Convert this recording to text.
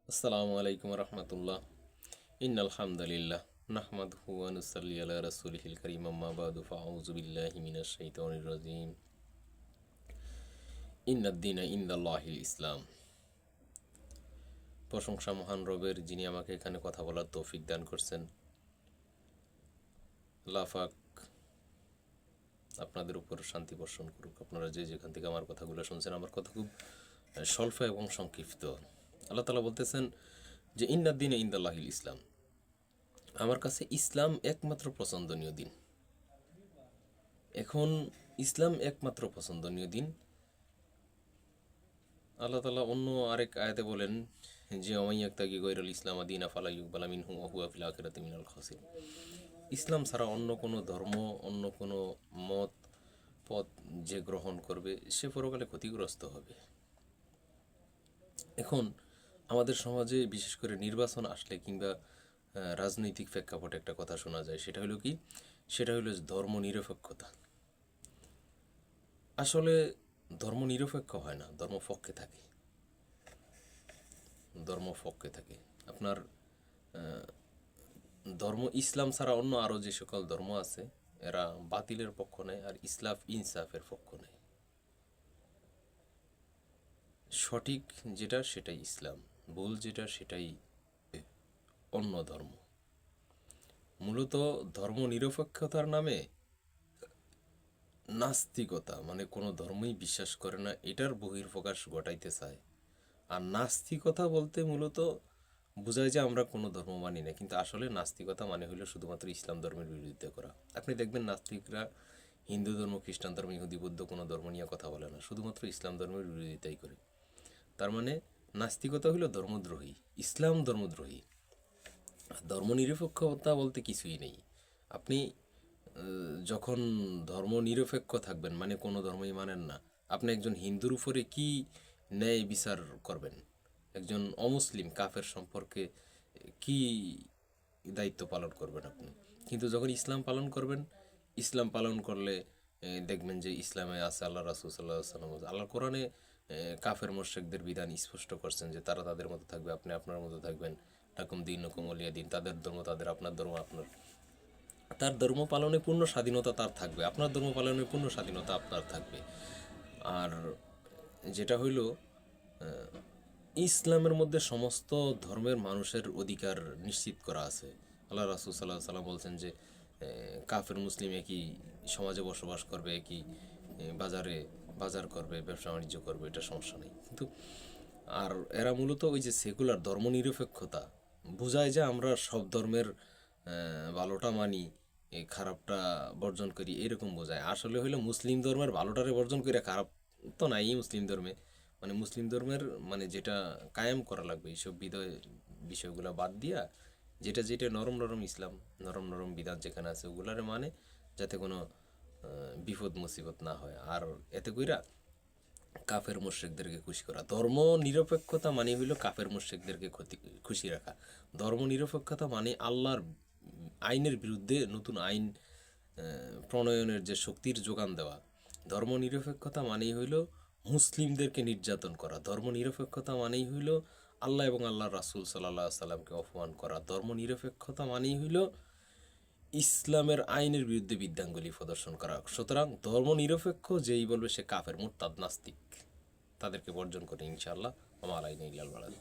আসসালামু আলাইকুম রহমতুল্লাহ। ইন্নাল হামদুলিল্লাহ নাহমাদুহু ওয়া নুসাল্লি আলা রাসূলিহিল কারীম আম্মা বাদু ফাউযু বিল্লাহি মিনাশ শাইতানির রাজীম। ইন্নাদ-দীনা ইনদাল্লাহিল ইসলাম। প্রশংসা মহান রবের, যিনি আমাকে এখানে কথা বলার তৌফিক দান করছেন। আল্লাহ পাক আপনাদের উপর শান্তি বর্ষণ করুক। আপনারা যে যেখান থেকে আমার কথাগুলো শুনছেন, আমার কথা খুব স্বল্প এবং সংক্ষিপ্ত। আল্লাহ তাআলা বলতেছেন যে ইন্নাদ-দীনা ইনদাল্লাহিল ইসলাম, আমার কাছে ইসলাম একমাত্র পছন্দনীয় দিন। এখন ইসলাম একমাত্র পছন্দনীয় দিন। আল্লাহ তাআলা অন্য আরেক আয়াতে বলেন যে ওমাইয়াবতাগি গায়রাল ইসলাম দীনা ফালা ইউকবালা মিনহু ওয়া হুয়া ফিল আখিরাতি মিনাল খাসিরিন। ইসলাম ছাড়া অন্য কোনো ধর্ম, অন্য কোনো মত পথ যে গ্রহণ করবে সে পরকালে ক্ষতিগ্রস্ত হবে। এখন আমাদের সমাজে বিশেষ করে নির্বাচন আসলে কিংবা রাজনৈতিক প্রেক্ষাপটে একটা কথা শোনা যায়, সেটা হলো কি? সেটা হলো ধর্ম নিরপেক্ষতা। আসলে ধর্ম নিরপেক্ষ হয় না, ধর্মপক্ষে থাকে। ধর্মপক্ষে থাকে আপনার ধর্ম ইসলাম ছাড়া অন্য আরও যে সকল ধর্ম আছে, এরা বাতিলের পক্ষ নেয়, আর ইসলাম ইনসাফের পক্ষ নেয়। সঠিক যেটা সেটাই ইসলাম, ভুল যেটা সেটাই অন্য ধর্ম। মূলত ধর্ম নিরপেক্ষতার নামে নাস্তিকতা, মানে কোনো ধর্মই বিশ্বাস করে না, এটার বহিঃপ্রকাশ ঘটাইতে চায়। আর নাস্তিকতা বলতে মূলত বোঝায় যে আমরা কোনো ধর্ম মানি না, কিন্তু আসলে নাস্তিকতা মানে হলো শুধুমাত্র ইসলাম ধর্মের বিরোধিতা করা। আপনি দেখবেন নাস্তিকরা হিন্দু ধর্ম, খ্রিস্টান ধর্ম, ইহুদি, বৌদ্ধ কোনো ধর্ম নিয়ে কথা বলে না, শুধুমাত্র ইসলাম ধর্মের বিরোধিতাই করে। তার মানে নাস্তিকতা হলো ধর্মদ্রোহী, ইসলাম ধর্মদ্রোহী। ধর্মনিরপেক্ষতা বলতে কিছুই নেই। আপনি যখন ধর্ম নিরপেক্ষ থাকবেন, মানে কোনো ধর্মই মানেন না, আপনি একজন হিন্দুর উপরে কি ন্যায় বিচার করবেন? একজন অমুসলিম কাফের সম্পর্কে কি দায়িত্ব পালন করবেন আপনি? কিন্তু যখন ইসলাম পালন করবেন, ইসলাম পালন করলে দেখবেন যে ইসলামে আছে আল্লাহ রাসূল সাল্লাল্লাহু আলাইহি ওয়াসাল্লাম, আল্লাহ কোরআনে কাফের মুশরিকদের বিধান স্পষ্ট করছেন যে তারা তাদের মতো থাকবে, আপনি আপনার মতো থাকবেন। লাকুম দীনুকুম ওয়ালিয়া দিন। তাদের ধর্ম তাদের, আপনার ধর্ম আপনার। তার ধর্ম পালনে পূর্ণ স্বাধীনতা তার থাকবে, আপনার ধর্ম পালনে পূর্ণ স্বাধীনতা আপনার থাকবে। আর যেটা হইল, ইসলামের মধ্যে সমস্ত ধর্মের মানুষের অধিকার নিশ্চিত করা আছে। আল্লাহ রাসূল সাল্লাল্লাহু আলাইহি ওয়াসাল্লাম বলছেন যে কাফের মুসলিম একই সমাজে বসবাস করবে, একই বাজারে বাজার করবে, ব্যবসা বাণিজ্য করবে, এটা সমস্যা নেই। কিন্তু আর এরা মূলত ওই যে সেকুলার ধর্মনিরপেক্ষতা বোঝায় যে আমরা সব ধর্মের ভালোটা মানি, এই খারাপটা বর্জন করি, এরকম বোঝায়। আসলে হইলো মুসলিম ধর্মের ভালোটারে বর্জন করে, খারাপ তো নাই মুসলিম ধর্মে। মানে মুসলিম ধর্মের মানে যেটা কায়েম করা লাগবে, এইসব বিষয়গুলো বাদ দিয়া যেটা যেটা নরম নরম ইসলাম, নরম নরম বিধান যেখানে আছে ওগুলারে মানে, যাতে কোনো বিপদ মুসিবত না হয়। আর এতে কইরা কাফের মুশরিকদেরকে খুশি করা। ধর্ম নিরপেক্ষতা মানে হইল কাফের মুশরিকদেরকে খুশি রাখা। ধর্ম নিরপেক্ষতা মানে আল্লাহর আইনের বিরুদ্ধে নতুন আইন প্রণয়নের যে শক্তির যোগান দেওয়া। ধর্ম নিরপেক্ষতা মানেই হইল মুসলিমদেরকে নির্যাতন করা। ধর্ম নিরপেক্ষতা মানেই হইল আল্লাহ এবং আল্লাহ রাসূল সাল্লাল্লাহু আলাইহি সাল্লামকে অপমান করা। ধর্ম নিরপেক্ষতা মানেই হইল ইসলামের আইনের বিরুদ্ধে বিদ্যাঙ্গুলি প্রদর্শন করা। সুতরাং ধর্ম নিরপেক্ষ যেই বলবে সে কাফের, মুরতাদ, নাস্তিক, তাদেরকে বর্জন করে ইনশাআল্লাহ। ওয়া মা আলাইনা ইল্লাল বালাগ।